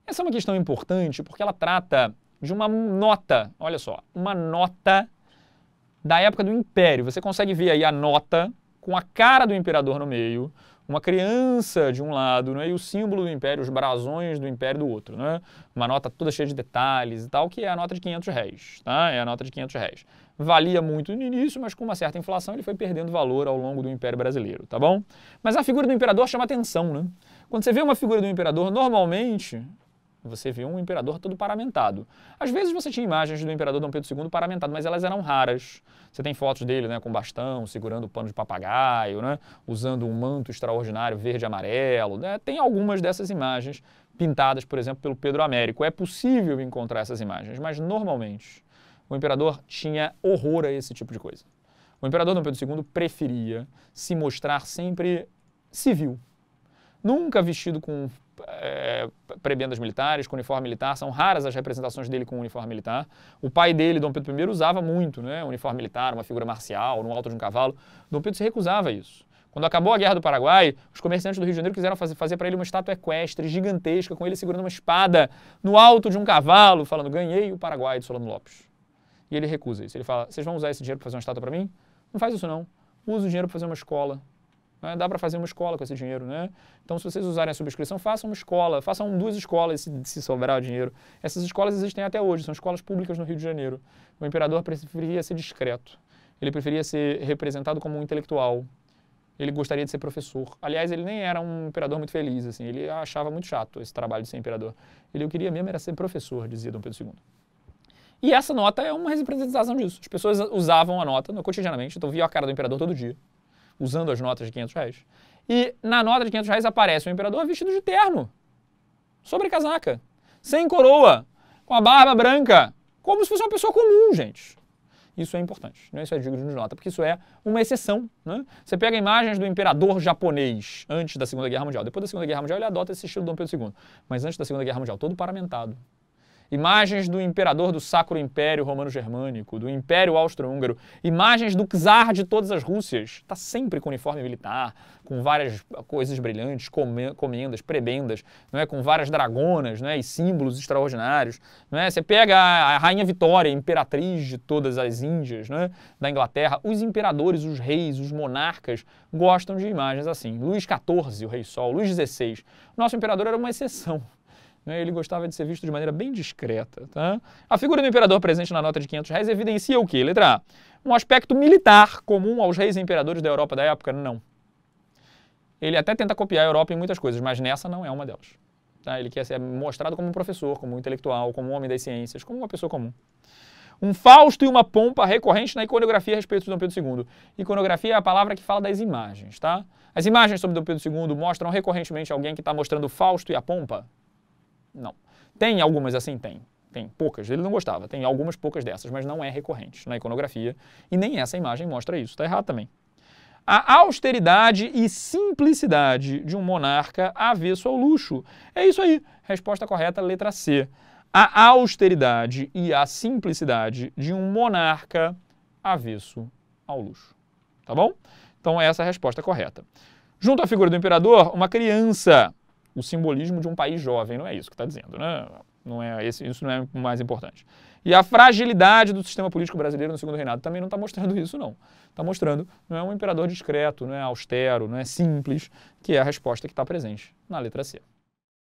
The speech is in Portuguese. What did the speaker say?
Essa é uma questão importante porque ela trata de uma nota, olha só, uma nota da época do Império. Você consegue ver aí a nota com a cara do imperador no meio, uma criança de um lado, né, e o símbolo do Império, os brasões do Império do outro. Né? Uma nota toda cheia de detalhes e tal, que é a nota de R$ 500, tá? É a nota de R$ 500. Valia muito no início, mas com uma certa inflação ele foi perdendo valor ao longo do Império Brasileiro, tá bom? Mas a figura do imperador chama atenção, né? Quando você vê uma figura do imperador, normalmente você vê um imperador todo paramentado. Às vezes você tinha imagens do imperador Dom Pedro II paramentado, mas elas eram raras. Você tem fotos dele, né, com bastão, segurando o pano de papagaio, né, usando um manto extraordinário verde e amarelo. Né? Tem algumas dessas imagens pintadas, por exemplo, pelo Pedro Américo. É possível encontrar essas imagens, mas normalmente o imperador tinha horror a esse tipo de coisa. O imperador Dom Pedro II preferia se mostrar sempre civil. Nunca vestido com prebendas militares, com uniforme militar. São raras as representações dele com uniforme militar. O pai dele, Dom Pedro I, usava muito, né, uniforme militar, uma figura marcial, no alto de um cavalo. Dom Pedro se recusava a isso. Quando acabou a Guerra do Paraguai, os comerciantes do Rio de Janeiro quiseram fazer para ele uma estátua equestre gigantesca, com ele segurando uma espada no alto de um cavalo, falando: ganhei o Paraguai de Solano Lopes. E ele recusa isso. Ele fala: vocês vão usar esse dinheiro para fazer uma estátua para mim? Não faz isso não. Usa o dinheiro para fazer uma escola. Né? Dá para fazer uma escola com esse dinheiro, né? Então, se vocês usarem a subscrição, façam uma escola, façam 2 escolas se sobrar dinheiro. Essas escolas existem até hoje, são escolas públicas no Rio de Janeiro. O imperador preferia ser discreto, ele preferia ser representado como um intelectual, ele gostaria de ser professor. Aliás, ele nem era um imperador muito feliz, assim, ele achava muito chato esse trabalho de ser imperador. Ele queria mesmo era ser professor, dizia Dom Pedro II. E essa nota é uma representação disso. As pessoas usavam a nota cotidianamente, então via a cara do imperador todo dia, usando as notas de R$ 500. E na nota de R$ 500 aparece o imperador vestido de terno, sobre casaca, sem coroa, com a barba branca, como se fosse uma pessoa comum, gente. Isso é importante, né? Isso é digno de nota, porque isso é uma exceção. Né? Você pega imagens do imperador japonês antes da Segunda Guerra Mundial. Depois da Segunda Guerra Mundial ele adota esse estilo do Dom Pedro II. Mas antes da Segunda Guerra Mundial, todo paramentado. Imagens do imperador do Sacro Império Romano-Germânico, do Império Austro-Húngaro, imagens do czar de todas as Rússias. Está sempre com uniforme militar, com várias coisas brilhantes, comendas, prebendas, não é? Com várias dragonas, não é? E símbolos extraordinários. Não é? Você pega a Rainha Vitória, imperatriz de todas as Índias, não é? Da Inglaterra. Os imperadores, os reis, os monarcas gostam de imagens assim. Luís XIV, o Rei Sol, Luís XVI. Nosso imperador era uma exceção. Ele gostava de ser visto de maneira bem discreta. Tá? A figura do imperador presente na nota de R$ 500 evidencia o quê? Letra A. Um aspecto militar comum aos reis e imperadores da Europa da época? Não. Ele até tenta copiar a Europa em muitas coisas, mas nessa não é uma delas. Tá? Ele quer ser mostrado como um professor, como um intelectual, como um homem das ciências, como uma pessoa comum. Um fausto e uma pompa recorrente na iconografia a respeito de Dom Pedro II. Iconografia é a palavra que fala das imagens. Tá? As imagens sobre Dom Pedro II mostram recorrentemente alguém que está mostrando o fausto e a pompa? Não. Tem algumas assim? Tem. Tem poucas. Ele não gostava. Tem algumas poucas dessas, mas não é recorrente na iconografia. E nem essa imagem mostra isso. Está errado também. A austeridade e simplicidade de um monarca avesso ao luxo. É isso aí. Resposta correta, letra C. A austeridade e a simplicidade de um monarca avesso ao luxo. Tá bom? Então essa é a resposta correta. Junto à figura do imperador, uma criança. O simbolismo de um país jovem, não é isso que está dizendo, né? Não é isso não é o mais importante. E a fragilidade do sistema político brasileiro no segundo reinado também não está mostrando isso, não. Está mostrando, não é um imperador discreto, não é austero, não é simples, que é a resposta que está presente na letra C.